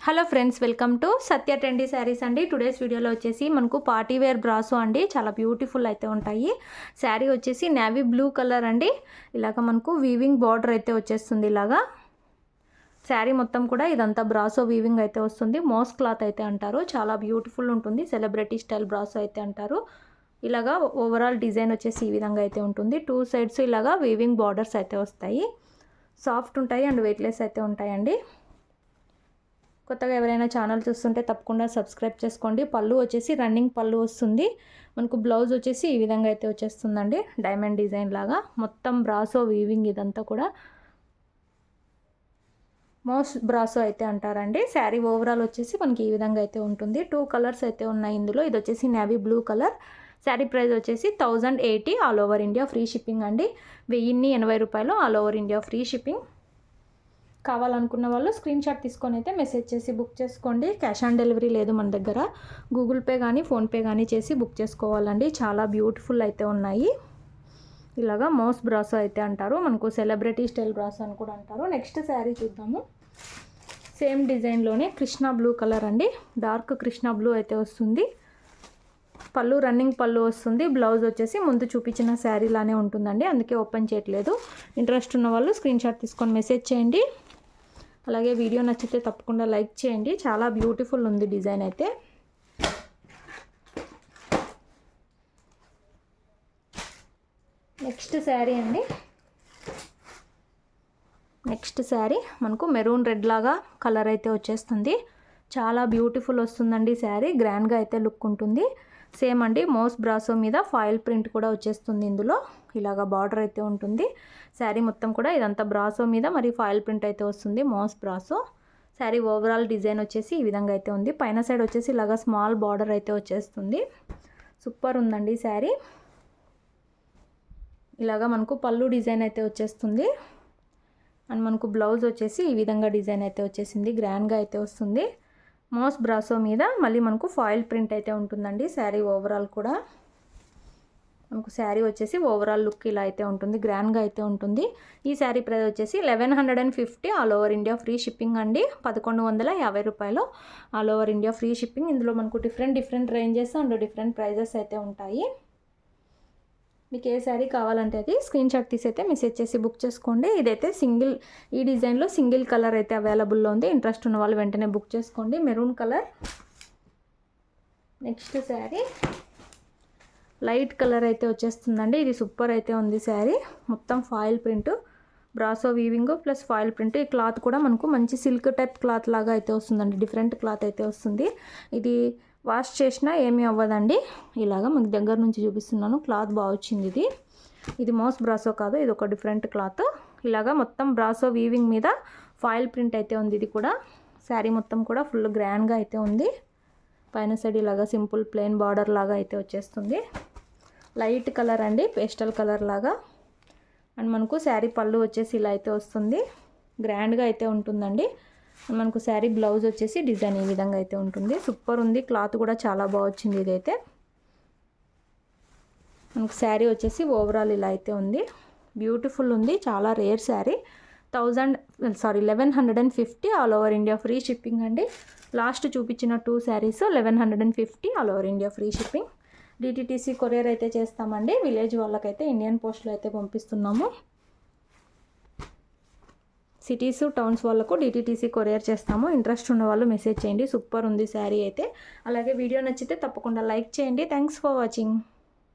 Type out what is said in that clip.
Hello friends, welcome to Satya trendy saris అండి. Today's వీడియోలో వచ్చేసి మనకు పార్టీ వేర్ బ్రాసో అండి, చాలా బ్యూటిఫుల్ అయితే ఉంటాయి. శారీ వచ్చేసి నేవీ బ్లూ కలర్ అండి. ఇలాగ మనకు వీవింగ్ బార్డర్ అయితే వచ్చేస్తుంది. ఇలాగా శారీ మొత్తం కూడా ఇదంతా బ్రాసో వీవింగ్ అయితే వస్తుంది. మోస్ క్లాత్ అయితే అంటారు, చాలా బ్యూటిఫుల్ ఉంటుంది. సెలబ్రిటీ స్టైల్ బ్రాసో అయితే అంటారు. ఇలాగా ఓవరాల్ డిజైన్ వచ్చేసి ఈ విధంగా అయితే ఉంటుంది. టూ సైడ్స్ ఇలాగా వీవింగ్ బార్డర్స్ అయితే వస్తాయి. సాఫ్ట్ ఉంటాయి అండ్ వెయిట్లెస్ అయితే ఉంటాయండి. కొత్తగా ఎవరైనా ఛానల్ చూస్తుంటే తప్పకుండా సబ్స్క్రైబ్ చేసుకోండి. పళ్ళు వచ్చేసి రన్నింగ్ పళ్ళు వస్తుంది. మనకు బ్లౌజ్ వచ్చేసి ఈ విధంగా అయితే వచ్చేస్తుందండి, డైమండ్ డిజైన్ లాగా. మొత్తం బ్రాసో వీవింగ్ ఇదంతా కూడా మోస్ బ్రాసో అయితే అంటారండి. శారీ ఓవరాల్ వచ్చేసి మనకి ఈ విధంగా అయితే ఉంటుంది. 2 కలర్స్ అయితే ఉన్నాయి ఇందులో. ఇది వచ్చేసి navy blue colour. Sari price వచ్చేసి 1080 all over India free shipping అండి. 1080 రూపాయలు all over India free shipping. కావాలనుకున్న వాళ్ళు స్క్రీన్ షాట్ తీసుకొని అయితే మెసేజ్ చేసి బుక్ చేసుకోండి. క్యాష్ ఆన్ డెలివరీ లేదు మన దగ్గర. గూగుల్ పే కానీ ఫోన్పే కానీ చేసి బుక్ చేసుకోవాలండి. చాలా బ్యూటిఫుల్ అయితే ఉన్నాయి. ఇలాగా మోస్ బ్రాసో అయితే అంటారు. మనకు సెలబ్రిటీ స్టైల్ బ్రాసో అని కూడా అంటారు. నెక్స్ట్ శారీ చూద్దాము. సేమ్ డిజైన్లోనే కృష్ణా బ్లూ కలర్ అండి. డార్క్ కృష్ణా బ్లూ అయితే వస్తుంది. పళ్ళు రన్నింగ్ పళ్ళు వస్తుంది. బ్లౌజ్ వచ్చేసి ముందు చూపించిన శారీలానే ఉంటుందండి, అందుకే ఓపెన్ చేయట్లేదు. ఇంట్రెస్ట్ ఉన్న వాళ్ళు స్క్రీన్ షాట్ తీసుకొని మెసేజ్ చేయండి. అలాగే వీడియో నచ్చితే తప్పకుండా లైక్ చేయండి. చాలా బ్యూటిఫుల్ ఉంది డిజైన్ అయితే. నెక్స్ట్ శారీ అండి. నెక్స్ట్ శారీ మనకు మెరూన్ రెడ్ లాగా కలర్ అయితే వచ్చేస్తుంది. చాలా బ్యూటిఫుల్ వస్తుందండి శారీ. గ్రాండ్గా అయితే లుక్ ఉంటుంది. సేమ్ అండి, మోస్ బ్రాసో మీద ఫాయిల్ ప్రింట్ కూడా వచ్చేస్తుంది. ఇందులో ఇలాగా బార్డర్ అయితే ఉంటుంది. శారీ మొత్తం కూడా ఇదంతా బ్రాసో మీద మరి ఫాయిల్ ప్రింట్ అయితే వస్తుంది, మోస్ బ్రాసో. శారీ ఓవరాల్ డిజైన్ వచ్చేసి ఈ విధంగా అయితే ఉంది. పైన సైడ్ వచ్చేసి ఇలాగా స్మాల్ బార్డర్ అయితే వచ్చేస్తుంది. సూపర్ ఉందండి శారీ. ఇలాగా మనకు పళ్ళు డిజైన్ అయితే వచ్చేస్తుంది. అండ్ మనకు బ్లౌజ్ వచ్చేసి ఈ విధంగా డిజైన్ అయితే వచ్చేసింది. గ్రాండ్గా అయితే వస్తుంది. మోస్ బ్రాసో మీద మళ్ళీ మనకు ఫాయిల్ ప్రింట్ అయితే ఉంటుందండి. శారీ ఓవరాల్ కూడా మనకు శారీ వచ్చేసి ఓవరాల్ లుక్ ఇలా అయితే ఉంటుంది. గ్రాండ్గా అయితే ఉంటుంది. ఈ శారీ ప్రైస్ వచ్చేసి 1150 all over India free shipping అండి. 1150 రూపాయలు all over India free shipping. ఇందులో మనకు different ranges and different prices అయితే ఉంటాయి. మీకు ఏ శారీ కావాలంటే అది స్క్రీన్ షాట్ తీసి అయితే మెసేజ్ చేసి బుక్ చేసుకోండి. ఇదైతే సింగిల్, ఈ డిజైన్లో సింగిల్ కలర్ అయితే అవైలబుల్లో ఉంది. ఇంట్రెస్ట్ ఉన్న వాళ్ళు వెంటనే బుక్ చేసుకోండి. Maroon colour. Next sari light colour అయితే వచ్చేస్తుందండి. ఇది సూపర్ అయితే ఉంది శారీ. మొత్తం foil print, brasso weaving plus foil print. ఈ క్లాత్ కూడా మనకు మంచి సిల్క్ టైప్ క్లాత్ లాగా అయితే వస్తుందండి. డిఫరెంట్ క్లాత్ అయితే వస్తుంది. ఇది వాష్ చేసినా ఏమీ అవ్వదండి. ఇలాగా మనకి దగ్గర నుంచి చూపిస్తున్నాను. క్లాత్ బాగా వచ్చింది. ఇది మోస్ బ్రాసో కాదు, ఇది ఒక డిఫరెంట్ క్లాత్. ఇలాగా మొత్తం బ్రాసో వీవింగ్ మీద ఫాయిల్ ప్రింట్ అయితే ఉంది. ఇది కూడా శారీ మొత్తం కూడా ఫుల్ గ్రాండ్గా అయితే ఉంది. పైన సైడ్ ఇలాగా సింపుల్ ప్లెయిన్ బార్డర్ లాగా అయితే వచ్చేస్తుంది. లైట్ కలర్ అండి, పేస్టల్ కలర్ లాగా. అండ్ మనకు శారీ పళ్ళు వచ్చేసి ఇలా అయితే వస్తుంది. గ్రాండ్గా అయితే ఉంటుందండి. మనకు శారీ బ్లౌజ్ వచ్చేసి డిజైన్ ఈ విధంగా అయితే ఉంటుంది. సూపర్ ఉంది. క్లాత్ కూడా చాలా బాగా వచ్చింది. ఇదైతే మనకు శారీ వచ్చేసి ఓవరాల్ ఇలా అయితే ఉంది. బ్యూటిఫుల్ ఉంది. చాలా rare sari. 1150 all over India free shipping అండి. లాస్ట్ చూపించిన 2 saris 1150 all over India free shipping. DTTC courier అయితే చేస్తామండి. విలేజ్ వాళ్ళకైతే ఇండియన్ పోస్ట్లో అయితే పంపిస్తున్నాము. సిటీస్ టౌన్స్ వాళ్ళకు డిటిటీసీ కొరియర్ చేస్తాము. ఇంట్రెస్ట్ ఉన్న వాళ్ళు మెసేజ్ చేయండి. సూపర్ ఉంది శారీ అయితే. అలాగే వీడియో నచ్చితే తప్పకుండా లైక్ చేయండి. Thanks for watching.